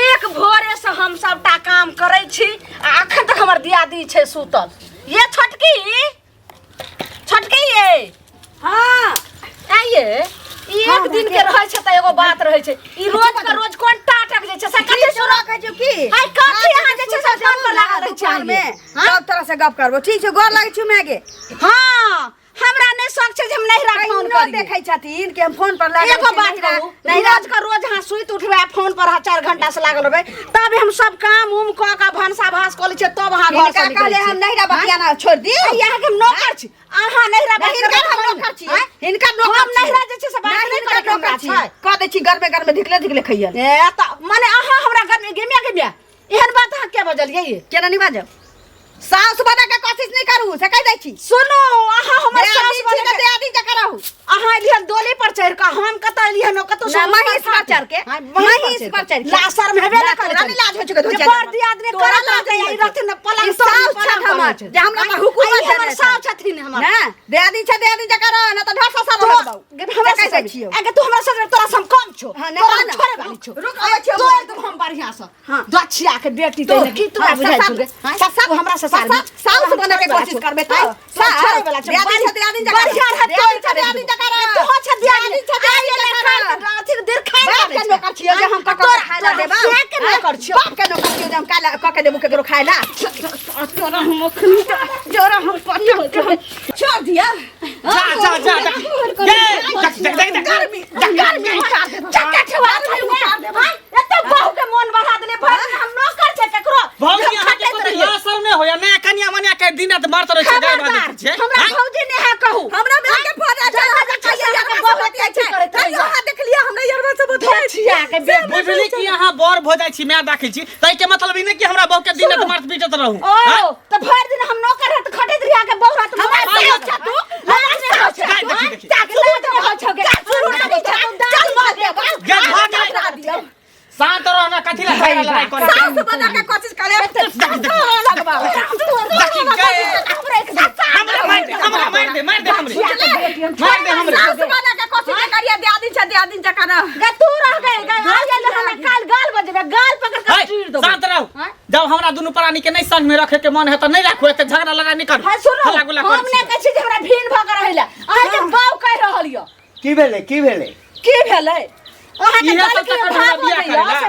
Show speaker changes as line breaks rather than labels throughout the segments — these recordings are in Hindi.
एक भोरे से हम सबटा काम करे छी अखन तक हमर दियादी छै सुतल। ये छोटकी ये हाँ आइए एक दिन के रहे छै त एगो बात रहे छै ई रोज का रोज कोन टाटक जे छै से कथि सुना कहै छै की हाय कथि अहाँ जे छै से फोन पर लागल रहै छै में सब तरह से गप करबो ठीक छै गोर लागै छु मागे हां हमरा नै शौक छै जे हम नहिरा फोन करी देखै छथिन कि हम फोन पर लागल एगो बात कहू नहिराज का रोज हां सुइत उठबे फोन पर 4 घंटा से लागल रहबे तब हम सब काम उम क का भनसा भास क लै छै तब हां घर से कहले हम नहिरा बतियाना छोड़ दी यहाँ के नौकर छी अहाँ नहिरा बतिया हम नौकर छी इनका नौकर हम नहिरा जे छै से बात नै करे नौकर छी क दै छी घर में धिकले खइया ए त माने अहाँ हमरा घर में गेमिया एहन बात अहाँ के बजलिए ये केना नै बाजब सास बना के कोशिश नहीं करू से कह दै छी सुनो अहाँ हमर सास बना के दियादी जा करहु अहाँ लिहन डोली पर चढ़ के हम कत लिहन कत सो महिष पर चढ़ के लासर में हेबे ना करे रानी लाज हो चुके धोचिया पर दियादी करत रह जाई रहथिन पलंग सास छ हमर जे हमरा पर हुकुम है हमर सास छथिन हमर ना दियादी छ दियादी जा कर ना त ढसा सा रहबौ हमरा कह दै छियो अगे तू हमरा से तोरा सम कम छो तोरा छोड़े वाली छो रुक आवे छियो तो एकदम हम बढ़िया से हां दछिया के बेटी तो की तू बुझाइ छु गे सब हमरा साउस बना के कोशिश करबे त छोड़े वाला छ दियादी जा कर दियादी जा कर तो छ दियादी छ आइले अथि देर खाइ के नौकर छियो जे हम ककर खाइला देबा के नौकर छियो बाप के नौकर छियो जे हम काला क के देबो केकरो खाइला तोरा हम मखनी जोरा हम पनियो छोड़ दिया जा ये गर्मी चक्का छवा दे भाई एते बहु के मन बढ़ा देले भाई हम नौकर छै केकरो
भौजी अहाँ के तो असर में होया मैं कनिया मनिया के दिन रात मारत रह छै गाय बात छै
हमरा भौजी ने है कहू हमरा में के फोन आ जा खाइया के बहुत छै अहाँ देख लिया हमरा यरवा से बताइ छिया के
बुझली कि अहाँ बोर भ जाय छी मैं देखै छी तै के मतलब ई नै कि हमरा बहु के दिन रात मारत पीटत रहू
हां त भर दिन हम नौकर है त खटैत रिया के बहु रात मार छ तू लाज ने हो छ चल मार दे बस
शांत रहो ना कथि ला लड़ाई करे
सास बना के कोशिश करे लगबा
देखि गए हमरा मार दे हमरे
सास बना के कोशिश करिए दियादी छ कर गे तू रह गए आ गेल हमरा काल गाल बजबे गाल पकड़ के चीर दो
शांत रहो जब हमरा दुनु प्राणी के नै संग में रखे के मन है त नै राखो एते झगड़ा लगा नै कर
हल्ला गुला कर हमने कहै छी जे हमरा भीन भग रहैला अहाँ के गाव कह रहलियो
की भेले
अहाँ के गल के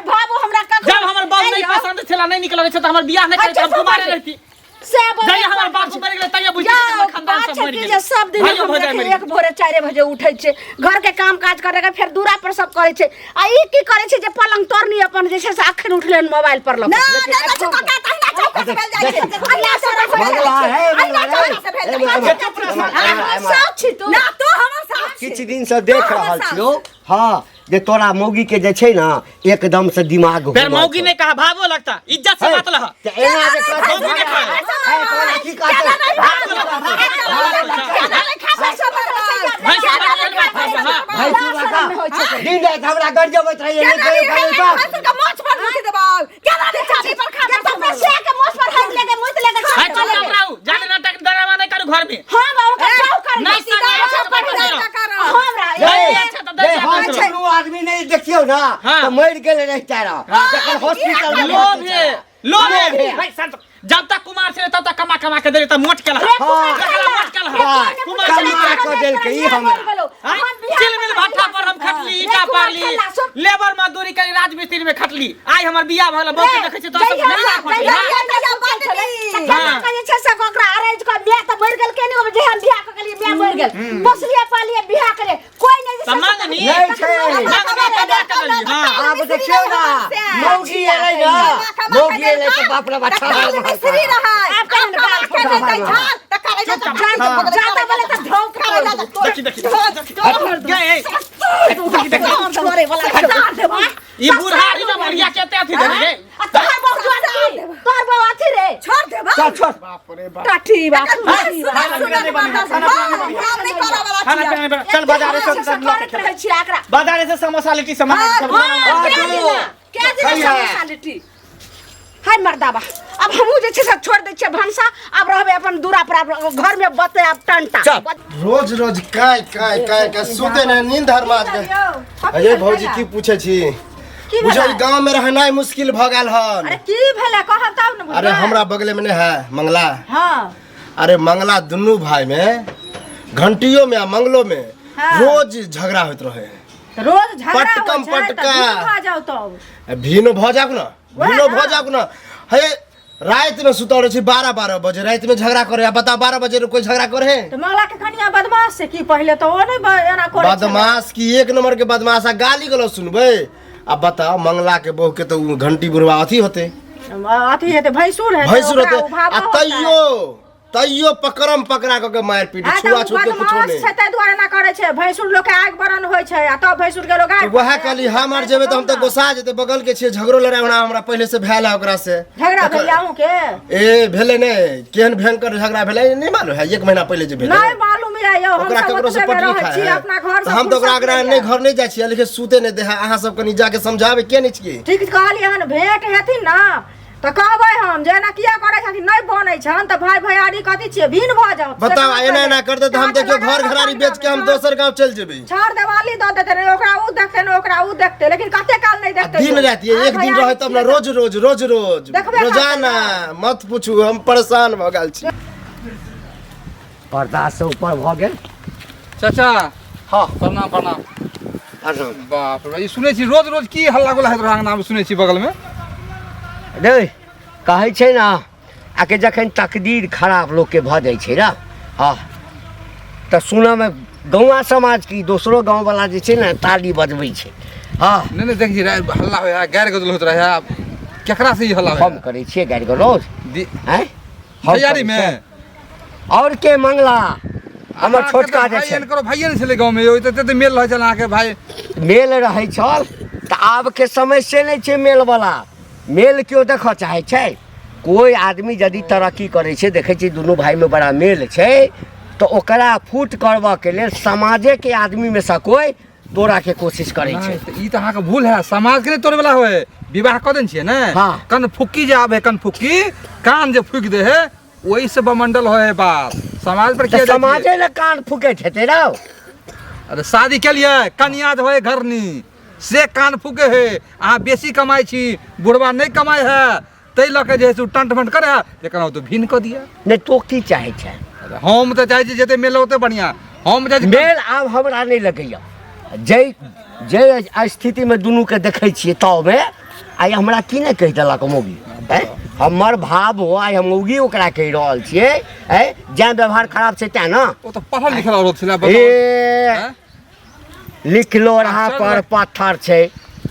भाबो हमरा कखन
जब हमर बाप नै पसंद छला नै निकल छै त हमर बियाह नै करे हम कुमारे रहती से जय हमर बाप मर गेलै तय बुझी हमर खानदान सब मर गेलै सब दिन हम एक भोरे 4 बजे उठै छै घर के काम काज करे के फिर दूरा पर सब करे छै आ ई की करे छै जे पलंग तोरनी अपन जे छै से अखन उठले मोबाइल पर लग ना चुका तहिना चौक से भेल जाय छै अल्लाह से
मंगला है
साथ छी तू ना तो हमर साथ
किछ दिन से देख रहल छियो हां जे तोरा मौगी के जे छै ना एकदम से दिमाग हो
फिर मौगी ने कहा भावो लगता इज्जत से बात लह
एना जे मौगी ने कहा तोरा की कहते दिन रात हमरा गड़ जबत रहिए नहीं करे तो
का मोछ पर मुति देबौ केना दे चाबी पर खा के से के मोछ पर हाथ लेके मुत लेके
हां चल जाऊ जाने नाटक डरावा नहीं करू घर में
हां बाबू का जाऊ कर
नहीं
हम आदमी नहीं देखियो ना तो मर गेल रहतारा जखन हॉस्पिटल में
लोभ है भाई शांत जब तक कुमार से तब तक कमा के दे त मोट केला
कुमार को देल के ई हमरा
चिल मिल भाटा पर हम खटली ईटा पारली लेबर मजदूरी करी राजमिस्त्री में खटली आई हमर बियाह भला बहु देखे छी तो सब नहीं
कहे छै से ओकरा अरेंज कर बियाह त मर गेल केनी जे हम बियाह क लिए बियाह मर गेल बसलिए पालिए बियाह करे कोई नहीं
सम्मान नहीं
छै अब देखियो ना मौगी एलै तो बाप रे बच्चा
श्री रहा अपन गाल के दे झाल त करे जाता बोले त ढोक करे
देखी छोरे वाला ई बुढ़ारी में बढ़िया केते अथि दे रे
तोर बाबू अथि रे छोड़ दे
छोड़
बाप रे बाप टाठी बाप
चल बाजार से बाजार से समोसा लिट्टी सामान सब
क्या दिन समोसा लिट्टी हाय मर्दाबा अब हमहू जे छै से छोड़ दै छियै भनसा अब रहबे अपन दूरा पर घर में बते अब टंटा
रोज रोज काय काय काय काय सुते न नींद हर मार के अरे भौजी की पूछे छी बुझल गांव में रहनाइ मुश्किल भ गेल हन।
अरे की भेले कहब तब न।
अरे हमरा बगले में नहीं है मंगला।
हां
अरे मंगला दुनू भाई में घंटियों में मंगलों में रोज झगड़ा होत रहे।
रोज झगड़ा
पटकम पटका
भ जाओ तब
भीनो भ जाक न भीनो भ जाक न हे रात में सुतल छी 12 बजे रात में झगड़ा करे। बता 12 बजे कोई झगड़ा करे है
तो मंगला के कनिया बदमाश से की पहले तो वो नहीं एना करे
बदमाश की एक नंबर के बदमाश आ गाली गलो सुनबे। अब बताओ मंगला के बहू के तो घंटी बुढ़वा अथी होते
अथी हेते भैंसुर है
भैंसुर होते आ तैयो पकड़म पकड़ा के मार पीट छुआ छूत के कुछो नहीं
छै तै दुआरे ना करे छै भैंसुर लोग के आग बरन होय छै आ तब भैंसुर के लोग आग
वह कहली हमर जेबे त हम त गोसा जेते बगल के छिए झगड़ो लड़ाई होना हमरा पहले से भेला ओकरा से
झगड़ा भेलाहू के
ए भेले ने केहन भयंकर झगड़ा भेले नहीं मालूम है 1 महीना पहले जे भेले
नहीं मालूम है यो हम
ककरो से पटरी खाए
अपना घर से
हम तो ओकरा अगर नहीं घर नहीं जाय छी लेकिन सूते नहीं दे अहाँ सब कनी जाके समझावे के नहीं छी
ठीक कहलिए हन भेंट हेथिन ना तो कहबै हम जेना किया करे छथिन नहीं बनै छन त भाई भैयारी कथि छिए भीन भ जाओ
बताओ एना ना करते तो हम देखियो घर घरारी बेच के हम दोसर गांव चल जेबे
छाड़ देवाली द देते ने ओकरा उ देखते ने ओकरा उ देखते लेकिन कते काल नहीं देखते
दिन रात ये एक दिन रहे तब ना रोज रोज रोज रोज रोजाना मत पूछू हम परेशान भ गेल छी।
पर्दा से ऊपर भ गेल
चाचा।
हां
प्रणाम प्रणाम।
अच्छा
बाप रे ई सुनै छी रोज रोज की हल्ला गुल्ला हैत रहा नाम सुनै छी बगल में
रे कहै छै ना आके जखन तकदीर खराब लोग के भ जाय छै ना हां त सुना में गौवा समाज की दोसरो गांव वाला जे छै ना ताली बजबै छै। हां
नहीं देख जी हल्ला होया गैर गदल होत रहा केकरा से ई हल्ला होया
हम करे छिए गाड़ी रोज हैं
भैयारी में
और के मंगला हमर छोटका जे छै
करो भाइये ने छले गांव में यो त मेल रह चला के भाई
मेल रहै छल त आब के समय से नहीं छै मेल वाला मेल क्यों देखो चाहे छै कोई आदमी यदि तरक्की करे छै देखे छी दोनों भाई में बड़ा मेल छै तो ओकरा फूट करबा के लिए समाजे के आदमी में से कोई तोड़ा के कोशिश करे छै।
ई त अहाँ के भूल है समाज के तोड़े वाला होय विवाह क देन छिए ने कन फुक्की जे आबे कन फुक्की कान जे फूक दे है वही से बमंडल होय बात समाज पर के
समाजे ने कान फूके छते रे।
अरे शादी के लिए कन्या जो है घरनी से कान फूके है अहाँ बेसी कमाई छी बुढ़वा नहीं कमाई है तै लके जे टंट फंट करे एकरा तो भिन क दिया
नहीं तो की चाहे छै
हम त चाहे छी जते मेल होते बढ़िया हम जे
मेल आब हमरा नहीं लगैया जय जय स्थिति में दोनों के देखे छिए तब में आई हमरा की नहीं कह देलक मौगी हमर भाव हो आई हम मौगी ओकरा कह रहल छिए जे व्यवहार खराब छै ता ना
ओ त पढ़ल लिखल औरत छला
लिखलो रहा पर पत्थर छै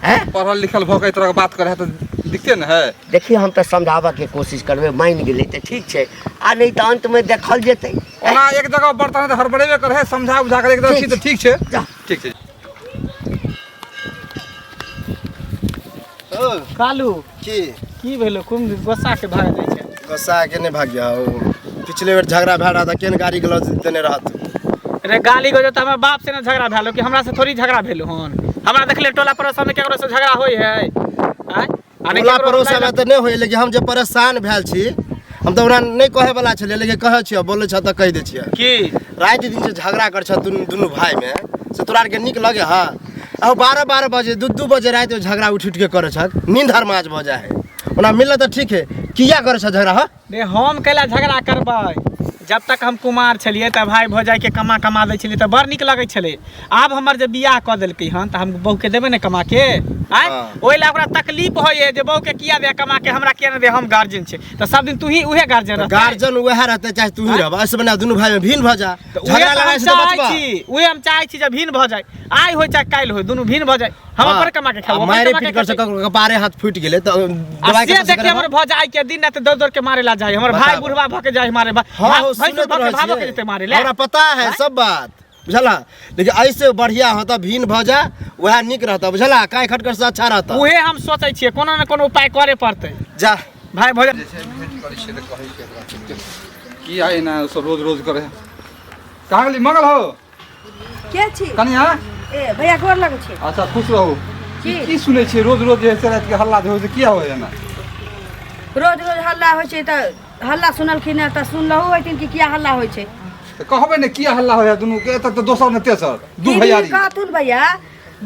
पढ़ल लिखल भ के तरह बात करे त दिखते न है।
देखिए हम तो समझावा के कोशिश करबे मान गेले त ठीक छै आ नहीं त अंत में देखल जेतै
ओना एक जगह बर्तन हड़बड़ेबे करे समझा बुझा के एकदम ठीक ठीक छै ठीक छै।
ओ
कालू
की
भेलो कुम गोसा के भाग जाय छै
गोसा के नहीं भाग गया पिछले बेर झगड़ा भै रहा था केन गाड़ी गलौ देने रहत
रे गाली गो त हमर बाप से ना झगड़ा भेलो कि हमरा से थोड़ी झगड़ा भेलो हन हमरा देखले टोला पड़ोसा में केकरो से झगड़ा होय है
टोला पड़ोसा में त नहीं होय लेकिन हम जे परेशान भेल छी हम तो ओकरा नहीं कहे वाला छले लेकिन कहे छियै बोले छ त कह दे छियै
की
रात दिन से झगड़ा कर छ दुनू भाई में से तोरा के निक लगे हां अब 12 बजे 2 बजे रात में झगड़ा उठ के करे छ नींद हर माज भ जाए है ओना मिलले त ठीक है किया करे छ झगड़ा ह
रे हम कैला झगड़ा करबै जब तक हम कुमार छलिए त भाई भौजाई के कमा दै छलिए त बड़ निक लगै छले आब हमर जे बियाह क देलकै हन त हम बहू के देबे ने कमा के आय ओइ ला ओकरा तकलीफ होय जे बहू के किया दे कमा के हमरा के न दे हम गार्जियन छै त सब दिन तू ही उहे गार्जियन रह
गार्जियन उहे रहते चाहे तू ही रह ऐसे बना दोनों भाई में भिन्न भ जा झगड़ा लड़ाई से बचबा
उहे हम चाहै छी जे भिन्न भ जाय आइ होय चाहे काल होय दोनों भिन्न भ जाय हम अपन कमा के खाओ
मारे पीट कर सक कपारे हाथ फूट गेले त दवाई के
देखे हमर भौजाई के दिन रात दौड़ दौड़ के मारे ला जाय हमर भाई बुढ़वा भ के जाय मारे भाई भाई के जते मारे ले
हमरा पता है सब बात बुझला लेकिन ऐसे बढ़िया होता भिन्न भ जा वह निक रहता बुझला काय खटकर से अच्छा रहता
उहे हम सोचै छियै कोनो न कोनो उपाय करे पड़तै
जा
भाई भौजाई
करे छै त कहै के की आइ ना रोज रोज करे कहाँ गेली मंगल हो
के छी
कनिया
ए भैया गोर लगै छी
अच्छा खुश रहू की सुनै छी रोज रोज जे रात के हल्ला हो से किया होय ना
रोज रोज हल्ला होइ छै त हल्ला सुनलखिन त सुनलहु होइतिन कि किया हल्ला होइ छै
तो कहबे ने किया हल्ला होया दुनू के एत तो दोसर ने तेसर दू भैयारी
कहतुन भैया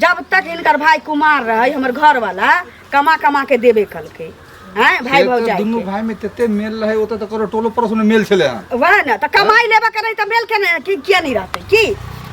जब तक इनकर भाई कुमार रहे हमर घर वाला कमा कमा के देबे कलके हैं भाई भौजाई
दुनू भाई में तते मेल रहे ओत त करो टोलो परस में मेल छले हां
वह ना त कमाई लेबे करे त मेल के किया नहीं रहते की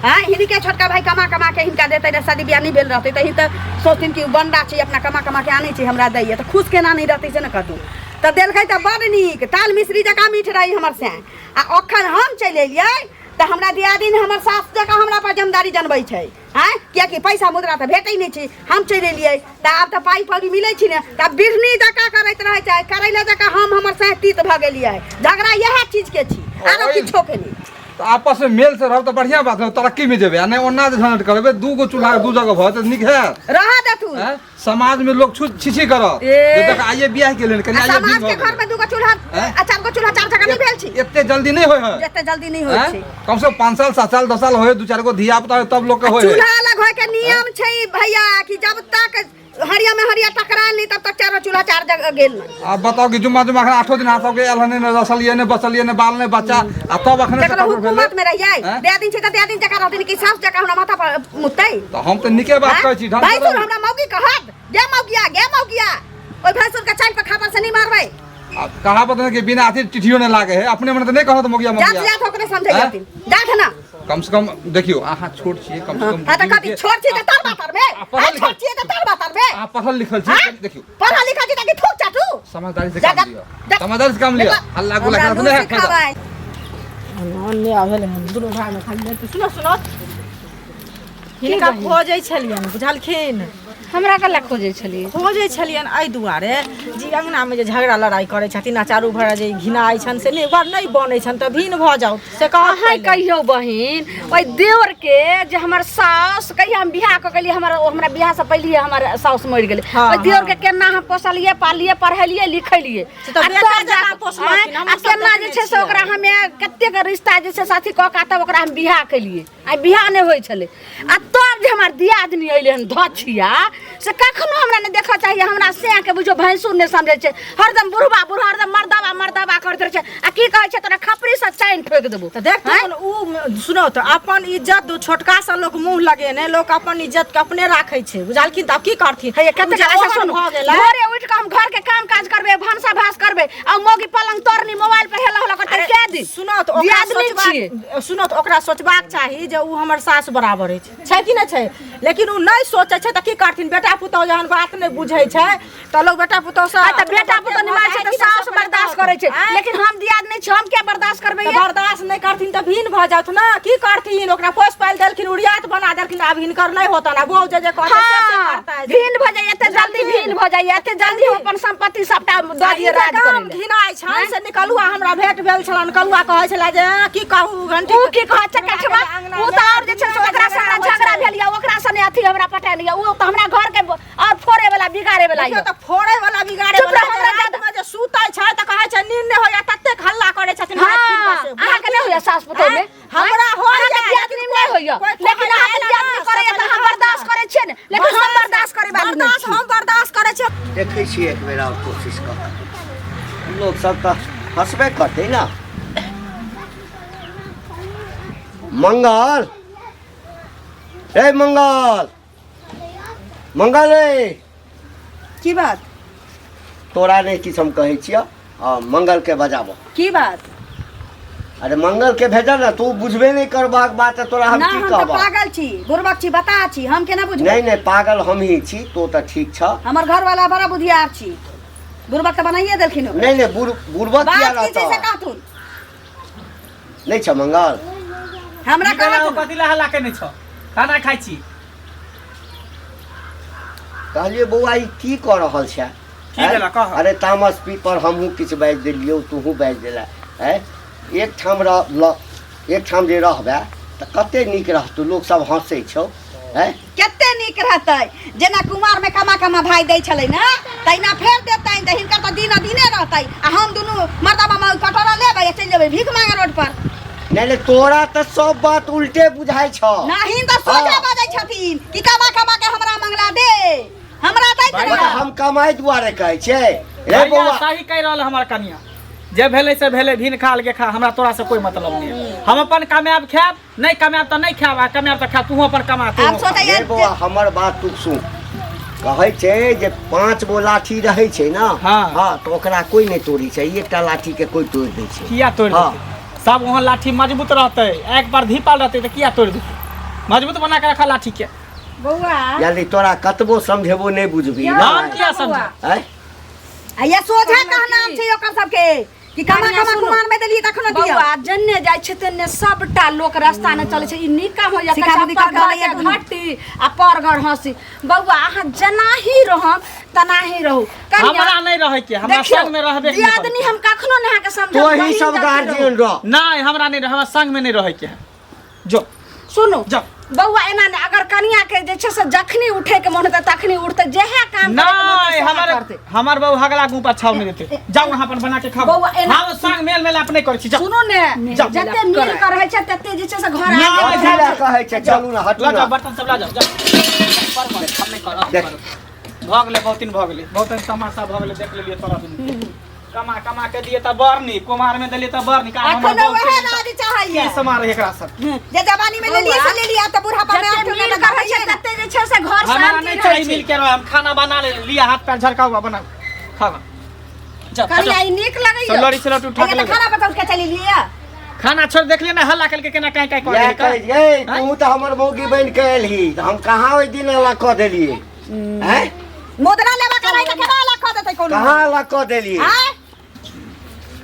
हाँ हिनी के छोटका भाई कमा कमा के हिनका देते रहे शादी ब्याह नहीं भेल रहते तो तो सोचथिन कि बंडा छै अपना कमा कमा के आने छै हमरा दैए तो खुश केना नहीं रहते से न कहतू तो देलकै तो बड़ नीक ताल मिश्री जका मीठ रही हमर से आ अखन हम चलि एलियै तो हमरा दियादिन हमर सास जका हमरा पर जमदारी जनबै छै हाँ कियाकि पैसा मुद्रा तो भेटै नहीं छै हम चलि एलियै तो आब तो पाई पौड़ी मिलै छै ने तो बिरनी जका करैत रहै छै करैला जका हम हमर से तीत भ गेलियै झगड़ा यह चीज के छी आरो किछो के नहीं
तो आपस में मेल से रह तो बढ़िया बात है तरक्की में जेबे नहीं ओन्ना जे झंझट करबे दू गो चूल्हा दू जगह भ त निक है
रह दे तू
समाज में लोग छिछी करत देख आइए बियाह के लेल कनी आइए
समाज के घर में दू गो चूल्हा चार गो चूल्हा चार जगह नहीं भेल छी
एते जल्दी नहीं होय है
एते जल्दी नहीं होय छी
कम से कम 5 साल 7 साल 10 साल होय दू चार गो धिया पुता तब लोग के होय
चूल्हा अलग होय के नियम छै भैया कि जब तक हरिया में हरिया टकराल नहीं तब तक चारों चूल्हा चार जगह गेल नहीं
अब बताओ कि जुम्मा जुम्मा 8 दिन हाथों के अलहने न रसलिए ने बसलिए ने बाल ने बच्चा आ तब अखने
से हुकूमत में रह जाए दे दिन छै त दे दिन जका रहथिन कि सास जका हमरा माथा पर मुतै
तो हम तो निके बात कहै छी
भाई सुन हमरा मौगी कहत गे मौगिया ओइ भैंसुर के चाल पर खापर से नहीं मारबै
अब कहावत है कि बिना हाथी चिट्ठियों ने लागे है अपने मन तो नहीं कहत मोगिया मोगिया
जात ओकरे समझै जाथिन जात ना
कम से कम देखियो आहा छोट छी कम से कम
हां त कथि छोट छी त तर बातर में छोट छी त तर बातर में
आप पढ़ल लिखल छी देखियो
पढ़ा लिखा छी त कि ठोक चाटू
समझदारी से काम लियो समझदारी से काम लियो हल्ला गुला करत नहीं है फायदा
अन्य आवेले हम दुनू भाई में खाली सुनो हिनका खोजै छलियन बुझलखिन
हमरा कला खोजै छली
खोजै छलियन एहि दुआरे जी अंगना में जे झगड़ा लड़ाई करे छथिन आ चारू भरा जे घिनाइ छन से एक बार नहीं बनै छन त भीन भ जाउ से
अहाँ कहियो बहिन ओइ देवर के जे हमर सास कहिया हम बियाह क गेली हमरा बियाह से पहिले हमर सास मर गेलै ओइ देवर के केना हम पोसलिए पालिए पढ़ेलिए लिखलिए केना जे छै से ओकरा हमे कते के रिश्ता जे छै साथी क का तब ओकरा हम बियाह केलिए आ बियाह नहि होइ छलै आ तब जे हमर दियादनी अइले हन धछिया से कखनो हमरा ने देखा चाहिए हमरा से के बुझो भैंसुर ने समझे छै हरदम बुढ़वा हरदम मर्दावा करत रहे छै आ की कहै छै तोरा खपरी से चैन ठोक देबो
त देख उ सुनो त अपन इज्जत दो छोटका सा लोग मुंह लगेने लोग अपन इज्जत के अपने राखै छै बुझालखिन त अब की करथिन
हे कते ऐसा सुन भोरे उठ के हम घर के काम काज करबे भानसा भास करबे आ मोगी पलंग तोरनी मोबाइल पे हेला होला करते के दिन
सुनो त ओकरा सोचबाक चाही जे उ हमर सास बराबर छै कि नै छै लेकिन उ नै सोचै छै त की करथिन बेटा पुतौ जहन बात नै बुझै छै त लोग बेटा पुतौ से
त बेटा पुतौ निमार छै त सास बर्दाश्त करै छै लेकिन हम दियाद नै छै हम के बर्दाश्त करबै
बर्दाश्त नै करथिन त भीन भ जाउत ना की करथिन ओकरा पोस पाल देलखिन उड़ियात बना देलखिन अब हिनकर नै होता ना बहु जे कहतै से करतै
भीन भ जाय एते जल्दी भीन भ जाय एते जल्दी अपन संपत्ति सबटा द दिए राज करै
घिनाइ छन से निकलुआ हमरा भेट भेल छलन कलुआ कहै छला जे की कहू घंटी
उ की कहै छै कछवा उ त और जे छै ओकरा संग झगड़ा भेल या ओकरा संग अथी हमरा पटा लिया उ त हमरा घर के और फोड़े वाला बिगाड़े वाला
यो त फोड़े वाला बिगाड़े वाला हमरा रात में जे सुतै छै त कहै छै नींद नै होया तत्ते हल्ला करे छथिन
अहाँ के नै होया सास पुतौ में
हमरा होया
दियादनी नै होया लेकिन अहाँ दियादनी करे त हम बर्दाश्त करे छियै लेकिन हम बर्दाश्त करे वाला नै
हम बर्दाश्त करे छियै
देखै छियै एक बेर और कोशिश कर लोग सब त हंसबे करते ना मंगल ए मंगल रे
की बात
तोरा नहीं किछ हम कहै छियै मंगल के बजाबो
की बात
अरे मंगल के भेजल ना तू बुझबे नहीं करबाक बात तोरा हम की कहबो
पागल छी बुरबक छी बता छी हम केना बुझबै
नहीं पागल हम ही छी तो त ठीक छ
हमर घर वाला बड़ा बुधियार छी बुरबक त बनाइए देलखिन
नहीं बुरबक किया
बात की
रहता
से कहथुन
नहीं छ मंगल
हमरा कहत
कथिला हल्ला केने छ खाना खाइ छी
कहलिए बौआ ई की क रहल छै
की भेला कह
अरे तामस पी पर हमहू किछ बाजि देलियौ तूहू बाजि देला है एक ठाम जे रहबे त कते नीक रहतौ लोग सब हंसै छौ है
कते नीक रहतै जेना कुमार में कमा कमा भाई दै छलै ना तैना फेर देतै त हिनकर त दिने रहतै आ हम दुनू मर्दाबा में कटोरा लेबै चलि जेबै भीख मांगे रोड पर
नहीं तोरा त सब बात उल्टे बुझाइ छ
नहीं त सोचा बाजै छथिन कि कमा कमा के हमरा मंगला दे हमरा दै
हम कमाई दुआरे कहै छै रे बौआ
सही कह रहल हमर कनिया जे भेले से भेले भिन खाल के खा हमरा तोरा से कोई मतलब नहीं है। हम अपन कामयाब खाब नहीं कामयाब तो नहीं खाब आ कामयाब तो खा तू अपन कमा तू
आप सोचा
रे बौआ हमर बात तू सुन कहै छै जे 5 गो लाठी रहै छै ना
हाँ।
तो ओकरा कोई नहीं तोड़ी छै एकटा लाठी के कोई तोड़ दै छै
किया तोड़
हाँ।
देते सब वहाँ लाठी मजबूत रहते एक बार धीपाल रहते तो किया तोड़ देते मजबूत बना के रखा लाठी के
बौआ
यानी तोरा कतबो समझेबो नहीं बुझबी ना
नाम किया समझ
हैं?
आ ये सोझा कहनाम छै ओकर सबके कि कमा कमा कुमान में देली तखनो दिया
बौआ जन्ने जाइ छै तन्ने सबटा लोक रास्ता ने चलै छै ई नीक काम हो जाता
सिखा
है
दिक्कत
पर
भऽ
घर घट्टी आ पर घर हंसी बौआ अहाँ जना ही रहम तना ही रहू
हमरा नहीं रहे के हमरा संग में रहबे के
आदमी हम कखनो नहीं के समझ
तो ही सब गार्जियन रह
नहीं हमरा नहीं रहे हमरा संग में नहीं रहे के है जो
सुनो
जाओ
बौआ एना ने अगर कनिया के जे छै से जखनी उठे के मन होता तखनी उठते जेहे काम
नहीं हमार बाबू हगला गुपा छाव नहीं देते जाओ वहां पर बना के खाओ
बौआ, एना-
हम संग मेल मेल अपने करै छी जाओ
सुनो ने
जाओ,
जते मिल कर रहै छै तते जे छै से घर
ना,
आके
जाओ,
अकेला कहै छै चलू ना हटू
ला
ना
जाओ बर्तन सब ला जाओ पर हम नहीं करब भ गेलै बहुत दिन भ गेलै बहुत दिन तमाशा भ गेलै देख लेलिए तोरा दिन कमा कमा के दिए त बरनी कुमार में देलिए त बरनी का हमर
अखनो
बहुत
वहे राज चाहिए
की समार एकरा सब
जे जवानी में ले लिया से ले लिया तो बुढ़ापा में
जते मिल कर रहै छै तते जे छै से घर
हमरा
शांति
नहीं
रहै
चाहिए
छै
मिल के रहो हम खाना बना ले लिया हाथ पैर झरकाओ बना खाओ जाओ
कनिया ई नीक लगै
सब लड़ी से लट उठा के
ये
ले
तो खाना बता के चली लिया
खाना छोड़ देख लिया ना हल्ला करके केना काई काई
या
करे
कहै ए तू तो हमर मौगी बन के एलही हम कहाँ ओइ दिन ला कह देलिए हैं
मोदना लेबा करे त केना ला खा देतै कोनो
कहाँ ला कह देलिए
हैं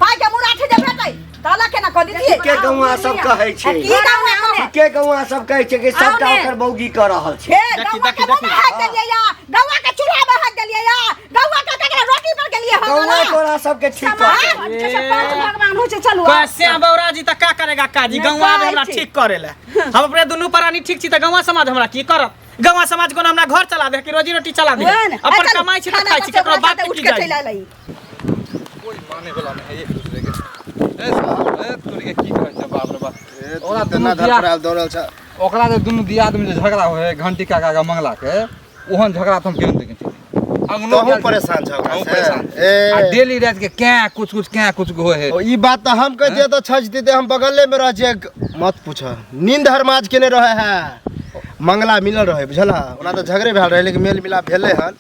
पाई के मुराठी जे भेटै ताला केना कह दिए
के गौवा सब कहै छै
की गाँव में
के गौवा सब कहै छै कि सबटा
आउने।
ओकर मौगी कर रहल छै
हे गौवा के मुंह में हाथ देलिए या गौवा के चूल्हा में हाथ देलिए या गौवा के ककरा रोटी पर गेलिए हो
गौवा तोरा सबके ठीक कर
जे छै पंच भगवान होइ छै चलू
कैसे बौरा जी त का करेगा काजी
नहीं
गौवा में हमरा
कहै छी।
ठीक करेला हम अपने दुनू प्राणी ठीक छी त गौवा समाज हमरा की करत गौवा समाज कोन हमरा घर चला दे कि रोजी रोटी चला दे अपन कमाई छी त खाई छी केकरो बात
उठ
की
के
जाई
चला लई
कोई माने वाला नहीं है एक दूसरे के ए तोरी के की कहै छै बाप रे बाप ओकरा
तेना
दुनू
धर
दिया
पड़ाल दौड़ल छ
ओकरा जे दुनू दिया आदमी जे झगड़ा होय घंटी काका का मंगला के ओहन झगड़ा तो हम केन देखे छी अंगनो
तहु परेशान छ
हम
ओकरा
परेशान
से
आ
ए
डेली रात के क्या कुछ होय है
ओ ई बात तो हम कह दिए तो छजती दे हम बगले में रह जे मत पूछ नींद हरमाज केने रहे है मंगला मिलल रहे बुझला ओना तो झगड़े भेल रहे लेकिन मेल मिलाप भेले हन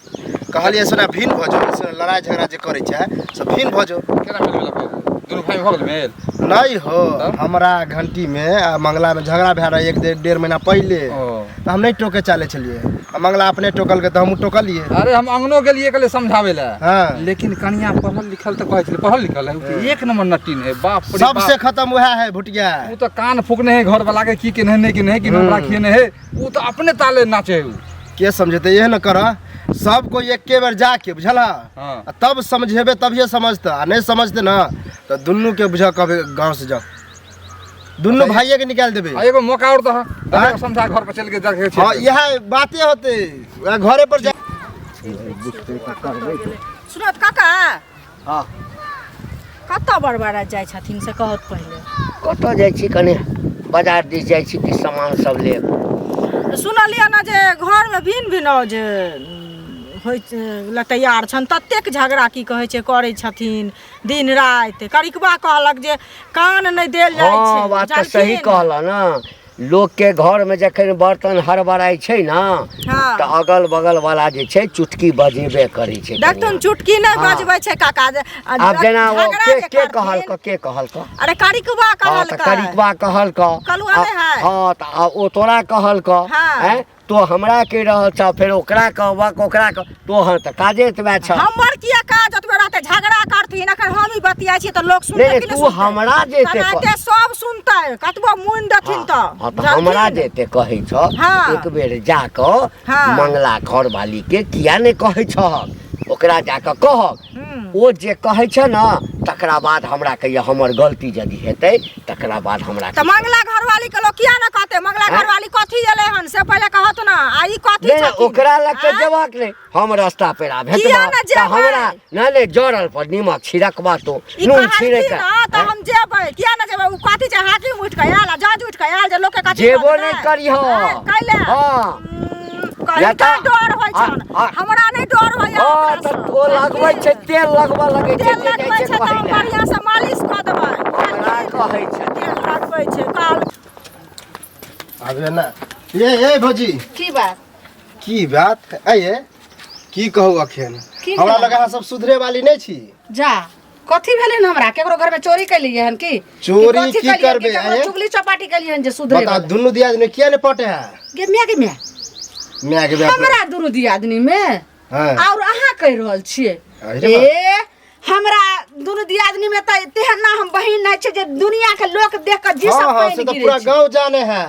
कहलिए सोना भिन भजो से लड़ाई झगड़ा जे करे छै सब भिन भजो
केना मिल गेल दुनू भाई में हो गेल मेल
नहीं हो हमरा घंटी में आ मंगला में झगड़ा भे रहा एक डेढ़ महीना पहले
ओ
तो हम नहीं टोके चले चलिए आ मंगला अपने टोकल के तो हम टोकलिए
अरे हम अंगनो गेलिए कले समझावे ला
हाँ।
लेकिन कनिया पढ़ल लिखल तो कहै छै पढ़ल लिखल है उ एक नंबर नटीन है बाप रे बाप
सबसे खत्म वह है भुटिया
वो तो कान फूकने है घर वाला के की के नहीं कि नहीं कि हमरा खिएने है वो तो अपने ताले नाचे है उ
के समझते ये न कर सब कोई एके बार जाके बुझला
हाँ।
आ तब समझेबे तभिए समझते आ नहीं समझते ना तो दुनू के बुझा कभी गांव से जाओ दुनू भाइये के निकाल देबे
आ एगो मौका और तो है
हाँ।
समझा घर पर चल के देखे छै
हाँ यह बातें होते वह घरे पर जा
सुनत काका
हाँ
कत्ता बड़बड़ा जाइ छथिन से कहत पहिले
कतऽ जाइ छी कने बाजार दिस जाइ छी कि सामान सब लेब
सुनलिए ना जे घर में भिन भिन जे होइ ला तैयार छन ततेक झगड़ा की कहै छै करै छथिन दिन राति करिकबा कहलक जे कान नहीं देल जाइ छै
हाँ बात तो सही
जानथिन?
कहला ना लोग के घर में जखन बर्तन हड़बड़ाई छै ना
हाँ।
तो अगल बगल वाला जे छै चुटकी बजेबे करै छै
देखथुन चुटकी नहीं
हाँ।
बजबै छै काका जे
आब जेना वो
झगड़ा
के
जे
के
करथिन।
कहल क
अरे करिकबा
हाँ
कहल
तो करिकबा कहल क
कलुआ नहीं है।
हाँ तो ओ तोरा कहल क
हाँ।
हैं तो हमरा के रहल छ फिर ओकरा कहबक ओकरा तो हाँ तो काजे एतबे छ
हमर किया काज ओतबे रहते झगड़ा करथिन अखन हम ही बतियाइ छी त लोग सुनते
नहीं,
कि
तू हमरा जेते
कनाते सब सुनते कतबो मुन देथिन त
हाँ तो हमरा जेते कहै छ
हाँ।
एक बेर जाकर
हाँ।
मंगला घर वाली के किया ने कहै छ ओकरा जाकर कहब ओ जे कहै छ न तकरा बाद हमरा कहिया हमर गलती यदि हेतै तकरा बाद हमरा
त मंगला घरवाली के लोग किया न कहते मंगला
हाँ?
घरवाली कथी एले हन से पहले कहत ना आ ई कथी
नहीं
छथिन?
ओकरा लग के
हाँ?
जवाक नहीं हम रास्ता पे आ
किया
भेटबा
न
त
जेबै?
हमरा नहीं जड़ल पर नीमक छिड़कबा तो
ई
नून
कहलखिन
छिड़क
न त हम जेबै किया न जेबै उ कथी छै हाकिम उठ के आयल आ जज उठ के आयल जे लोग के कथी
जेबो
कहतै?
नहीं करिहो
हाँ, कैले
हाँ
इनका डर होय छन हमरा नहीं डर होय
हां त तो लगबै छै तेल लगबा लगै छै
तेल लगबै छै त हम बढ़िया से मालिश क देबै
हमरा कहै छै
तेल लगबै छै काल
आबे ना ए भौजी
की बात
की बात आइए की कहू अखन
की
हमरा
कहू?
लगा सब सुधरे वाली नहीं छी
जा कथी भेलै न हमरा केकरो घर में चोरी कैलिए हन की
चोरी
कथी
की
कैलिए
करबै,
कि केकरो
आँय?
चुगली चपाटी कैलिए हन जे सुधरे
बता दुनु दियादनी किया ने पटे है
गे म्या
मैं के बात
हमरा दुनु दियादनी में
हां
और अहाँ कह रहल छियै
अरे
ए हमरा दुनु दियादनी में त तेहन ना हम बहिन नै छै जे दुनिया के लोग देख के जी सब
हां से तो पूरा गांव जाने है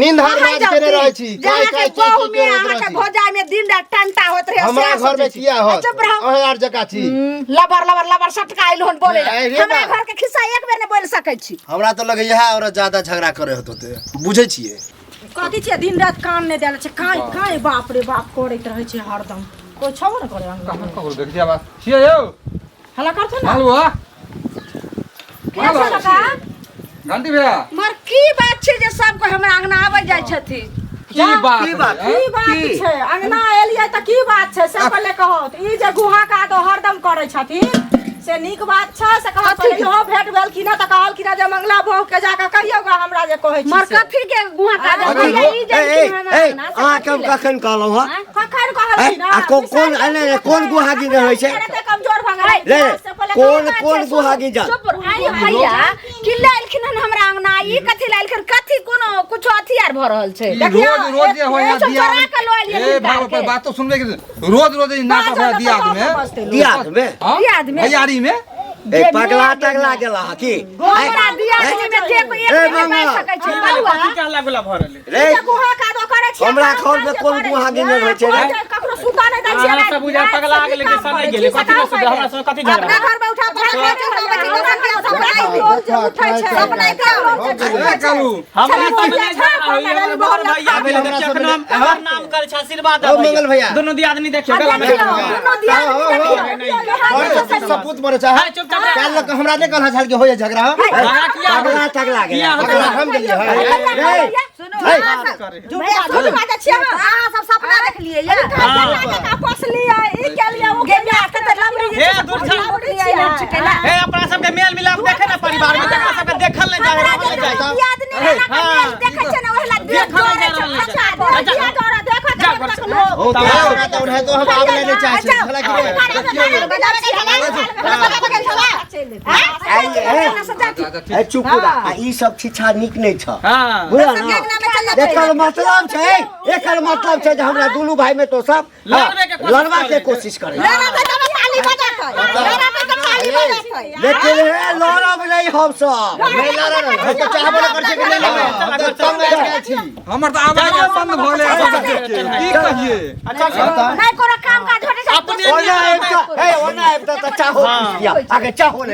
नींद हर रात केने रहै छी
काय काय की अहाँ के भोजाई में दिन रात टंटा होत रहे
हमरा घर में किया हो
चुप रहो
ओहे यार जका छी
लबर सटकाइल होन बोले
अरे
हमरा
बा।
घर के खिस्सा एक बेर नै बोल सकै छी
हमरा तो लगे यह और ज्यादा झगड़ा करे होते बुझे छिए
कथी छै दिन रात कान नै देले छै काय काय बाप रे बाप करैत रहै छै हरदम कोइ छबो न करे
कहाँ कहाँ देख दिया बात छिए यौ
हला करथु न
हालो
कैसे लगा
घंटी भैया
मर की बात छै जे सब को हमरा अंगना आबै जाय छथिन
की बात
की बात?
है,
की बात छै अंगना एलियै त की बात छै से पहिले कहत ई जे गुहा का दो हरदम करै छथिन से नीक बात छै से कहत पहिले हो भेट भेल कि ना त कहल कि ना जे मंगला भोग के जाके कहियोगा हमरा जे कहै छी मर कथी के गुहा का दो
अथी
ई जे
अहाँ कखन कहलहुँ हँ
कखन कहल छी ना
कोन गुहागी रहै छै
कमजोर भंगा
रे कोन गुहागी जा
चुप आई भैया किल्ला एलखिन हन हमरा अंगना ई कथी लाइलखिन कथी कोनो कुछ हथियार भ रहल छै
रोज हो यहाँ दिया ए भागो पर बात तो सुनबे के रोज ई नाटक है दियाद में
दियाद में
भैयारी में
ए पगला टगला गेला हँ की
हमरा दियाद में देखो एक
ए
दिन
मंगा।
बैठ सकै छै बउआ
की कहला गुला भरले
रे
गुहा का दो करे छी
हमरा घर में कोन गुहागी नहि रहै छै रे
ककरो सुता नै दै छी
अहाँ सब बुझा पगला गेल के सनै गेल कथि न सुध हमरा सब कथि झगड़ा
अपना घर में उठा उठै छै अपना
करू
हमरा सब ले जा ये बहर भैया गेल देखियो अखन हमर नाम कर छ आशीर्वाद
ओ मंगल भैया
दोनों दियादनी देखियो गला में
सपूत मरे चाहे
हां चुप चाप
काल लग हमरा ने कहला छल के होय झगड़ा
पगला टगला गेला
झगड़ा हम गेलिए
रे
झूठ बात छी अहाँ सब सपना देख लिए ये आपस लिए ई के लिए वो के लिए त लमरी
हे दूर छा हे अपना सब के मेल मिलाप देखे ना परिवार में देखा सब के देखल नहीं जा रहल है
हां देखै छै ना ओहला देख अच्छा दिया तोरा देखो तक लोग
ओ तो उठा तो हम आब लेने चाहे छी भला
ए चुप रह ई सब छिछा नीक नहीं छ
हां
बुझल ना एकर मतलब छै जे हमरा दुनू भाई में तो सब लड़वा के कोशिश करे लेकिन हे लड़ब नहीं हम सब
नहीं लड़ा रहा तो चाहबो न कर छै कि नहीं लड़ा तो तंग आ गेल छी
हमर त आवाज बंद भ गेलै की कहिए
नहीं कोनो काम काज होते छै
अपने
ओना आबता त चाहो आगे चाहो ने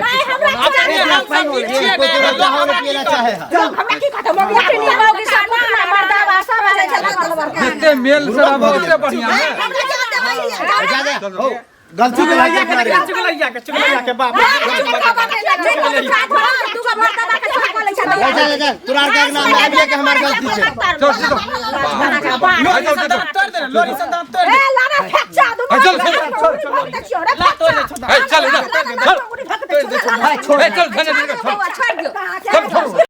पिएला चाहे
हमरा की खतम हो गया अपनी मौगी साथ मर्दा वासा बजे छै
इतने मेल से बहुत बढ़िया है
गलती के लायक करे
चुगलैया के बाप
तुरार का नाम आबे के हमर गलती छै
लोरी से दांत तोड़
ए लाना फेंचा
चल
देखियो रे
चल चल
छोड़ दियो
चल